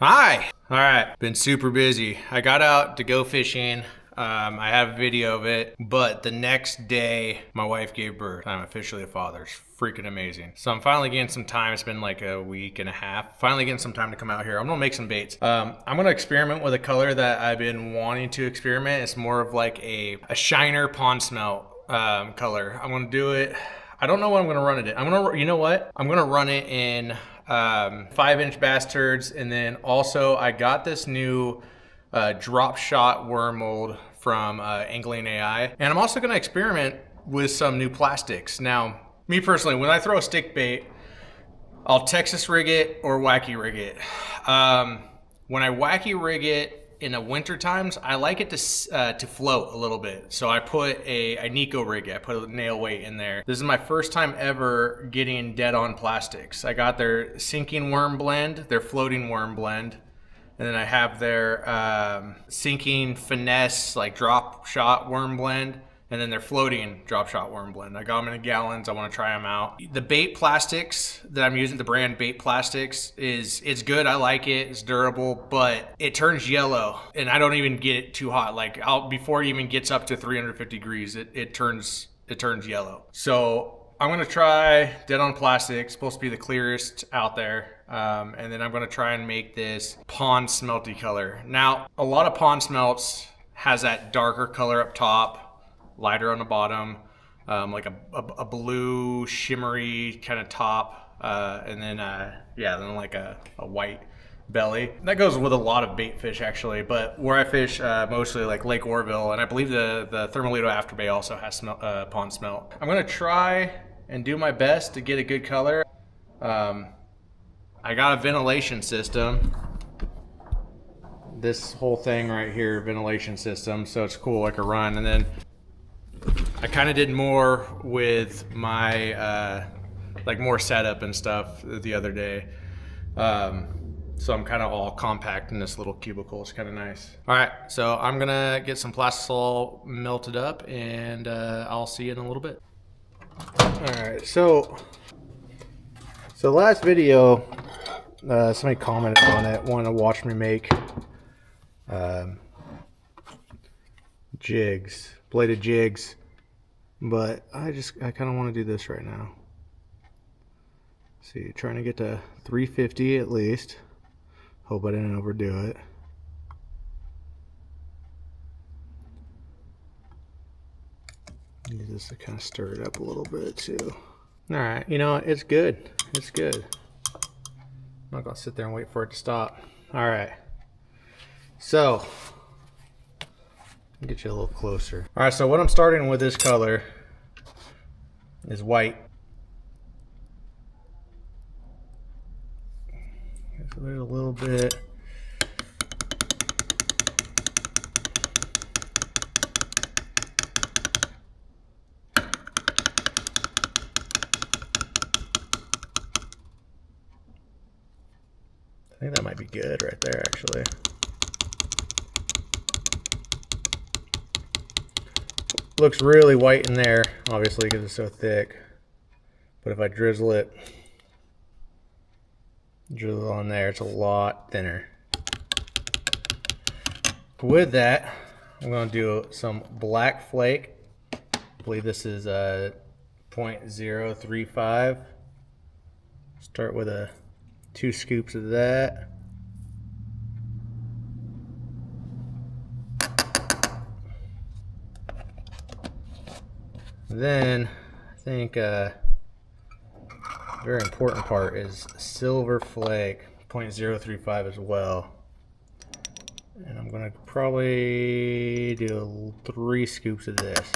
Hi! Alright, been super busy. I got out to go fishing. I have a video of it, but the next day my wife gave birth. I'm officially a father. It's freaking amazing. So I'm finally getting some time. It's been like a week and a half. Finally getting some time to come out here. I'm gonna make some baits. I'm gonna experiment with a color that I've been wanting to experiment. It's more of like a shiner pond smelt color. I'm gonna do it. I don't know what I'm gonna run it in. You know what? I'm gonna run it in 5-inch bass turds, and then also I got this new drop shot worm mold from Angling AI, and I'm also gonna experiment with some new plastics. Now, me personally, when I throw a stick bait, I'll Texas rig it or wacky rig it. When I wacky rig it in the winter times, I like it to float a little bit. So I put a Nico rig it. I put a nail weight in there. This is my first time ever getting dead on plastics. I got their sinking worm blend, their floating worm blend, and then I have their sinking finesse like drop shot worm blend, and then they're floating drop shot worm blend. I got them in gallons. I want to try them out. The bait plastics that I'm using, the brand Bait Plastics, it's good. I like it. It's durable, but it turns yellow, and I don't even get it too hot. Like before it even gets up to 350 degrees, it turns yellow. So I'm gonna try Dead on Plastic. It's supposed to be the clearest out there. And then I'm gonna try and make this pond smelty color. Now, a lot of pond smelts has that darker color up top, lighter on the bottom, like a blue shimmery kind of top, and then then like a white belly. That goes with a lot of bait fish actually, but where I fish mostly like Lake Oroville, and I believe the Thermalito Afterbay also has pond smelt. I'm gonna try and do my best to get a good color. I got a ventilation system. This whole thing right here, ventilation system, so it's cool, like a run. And then I kind of did more with my like more setup and stuff the other day. So I'm kind of all compact in this little cubicle. It's kind of nice. All right, so I'm gonna get some Plastisol melted up, and I'll see you in a little bit. All right, so last video, somebody commented on it, wanted to watch me make jigs, bladed jigs, but I kind of want to do this right now. See, trying to get to 350 at least. Hope I didn't overdo it. Use this to kind of stir it up a little bit too. All right, you know, it's good. It's good. I'm not gonna sit there and wait for it to stop. All right, so get you a little closer. All right, so what I'm starting with this color is white. So there's a little bit. I think that might be good right there, actually. Looks really white in there, obviously, because it's so thick. But if I drizzle it on there, it's a lot thinner. With that, I'm going to do some Black Flake. I believe this is a 0.035. Start with 2 scoops of that. Then I think a very important part is Silver Flake, 0.035 as well. And I'm gonna probably do 3 scoops of this.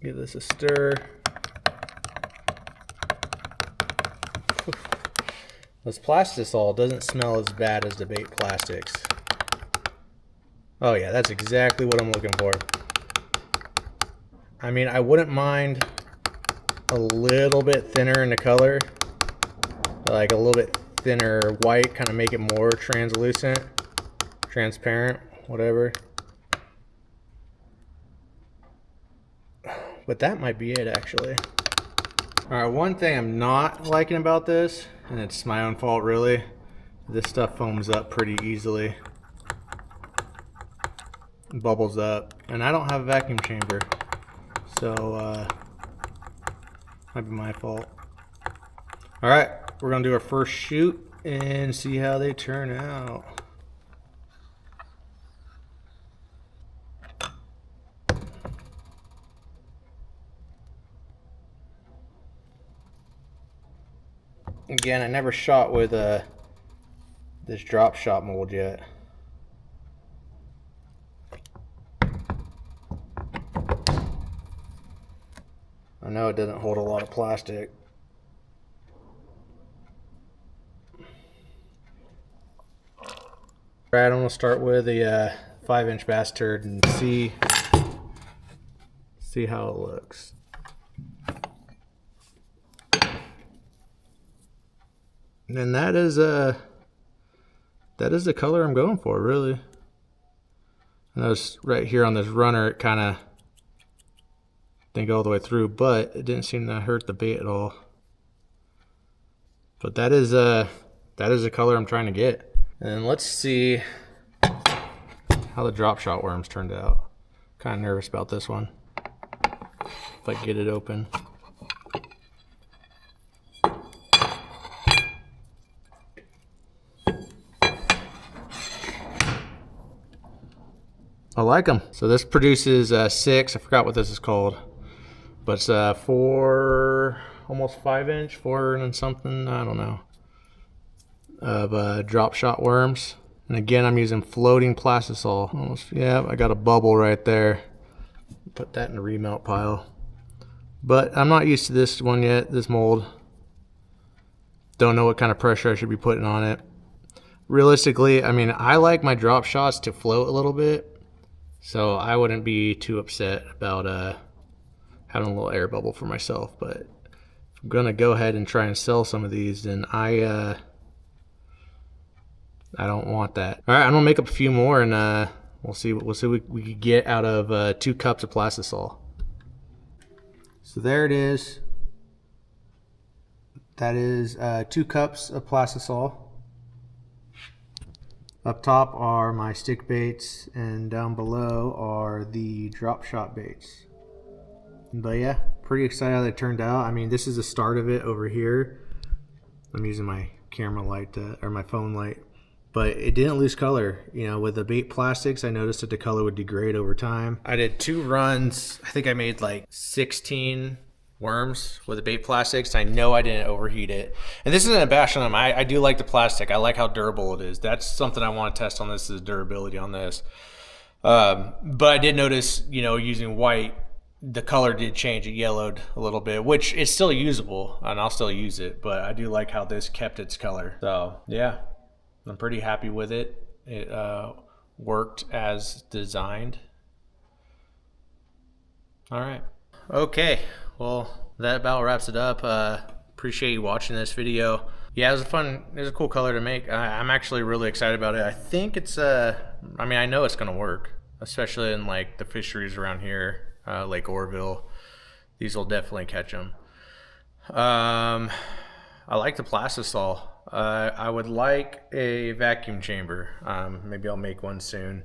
Give this a stir. This Plastisol doesn't smell as bad as the Bait Plastics. Oh yeah, that's exactly what I'm looking for. I mean, I wouldn't mind a little bit thinner in the color, like a little bit thinner white, kind of make it more translucent, transparent, whatever. But that might be it, actually. All right, one thing I'm not liking about this, and it's my own fault really, this stuff foams up pretty easily. Bubbles up, and I don't have a vacuum chamber, so might be my fault. All right, we're gonna do our first shoot and see how they turn out. Again, I never shot with this drop shot mold yet. I know it doesn't hold a lot of plastic. Alright, I'm gonna start with a 5-inch bass turd and see how it looks. And that is the color I'm going for, really. I noticed right here on this runner it kind of didn't go all the way through, but it didn't seem to hurt the bait at all. But that is the color I'm trying to get. And let's see how the drop shot worms turned out. Kind of nervous about this one. If I can get it open. I like them. So this produces 6. I forgot what this is called, but it's 4, almost 5-inch, 4 and something. I don't know. Of drop shot worms, and again I'm using floating plastisol. Almost, yeah, I got a bubble right there. Put that in the remelt pile. But I'm not used to this one yet. This mold. Don't know what kind of pressure I should be putting on it. Realistically, I mean, I like my drop shots to float a little bit. So I wouldn't be too upset about having a little air bubble for myself. But if I'm gonna go ahead and try and sell some of these, then I don't want that. All right, I'm gonna make up a few more, and we'll see what we could get out of 2 cups of plastisol. So there it is. That is 2 cups of plastisol. Up top are my stick baits, and down below are the drop shot baits. But yeah, pretty excited how they turned out. I mean, this is the start of it over here. I'm using my camera light, or my phone light, but it didn't lose color. You know, with the bait plastics, I noticed that the color would degrade over time. I did 2 runs. I think I made like 16 worms with the bait plastics. I know I didn't overheat it, and this isn't a bash on them. I do like the plastic. I like how durable it is. That's something I want to test on this, is durability on this. But I did notice, you know, using white, the color did change. It yellowed a little bit, which is still usable, and I'll still use it, but I do like how this kept its color. So yeah, I'm pretty happy with it. It worked as designed. All right. Okay. Well, that about wraps it up. Appreciate you watching this video. Yeah, it was a cool color to make. I'm actually really excited about it. I think it's, I mean, I know it's gonna work, especially in like the fisheries around here, Lake Oroville. These will definitely catch them. I like the plastisol. I would like a vacuum chamber. Maybe I'll make one soon.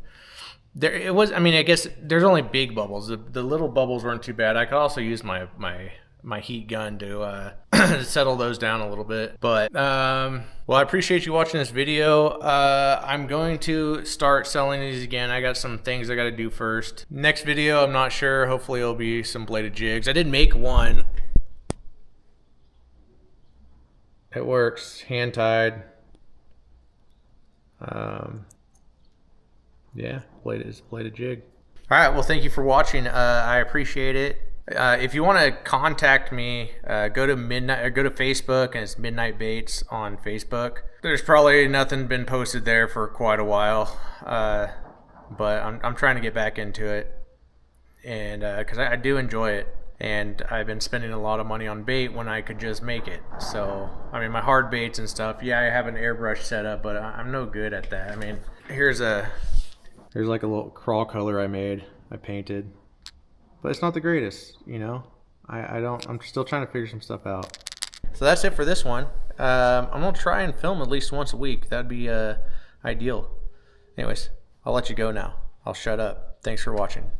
I mean, I guess there's only big bubbles. The little bubbles weren't too bad. I could also use my heat gun to settle those down a little bit. But well, I appreciate you watching this video. I'm going to start selling these again. I got some things I got to do first. Next video, I'm not sure. Hopefully it'll be some bladed jigs. I did make one. It works, hand tied. Yeah, bladed jig. All right, well, thank you for watching. I appreciate it. If you want to contact me, go to Facebook, and it's Midnight Baits on Facebook. There's probably nothing been posted there for quite a while, but I'm trying to get back into it, and because I do enjoy it, and I've been spending a lot of money on bait when I could just make it. So I mean, my hard baits and stuff. Yeah, I have an airbrush setup, but I'm no good at that. I mean, here's like a little crawl color I made. I painted, but it's not the greatest, you know. I'm still trying to figure some stuff out. So that's it for this one. I'm gonna try and film at least once a week. That'd be ideal. Anyways, I'll let you go now. I'll shut up. Thanks for watching.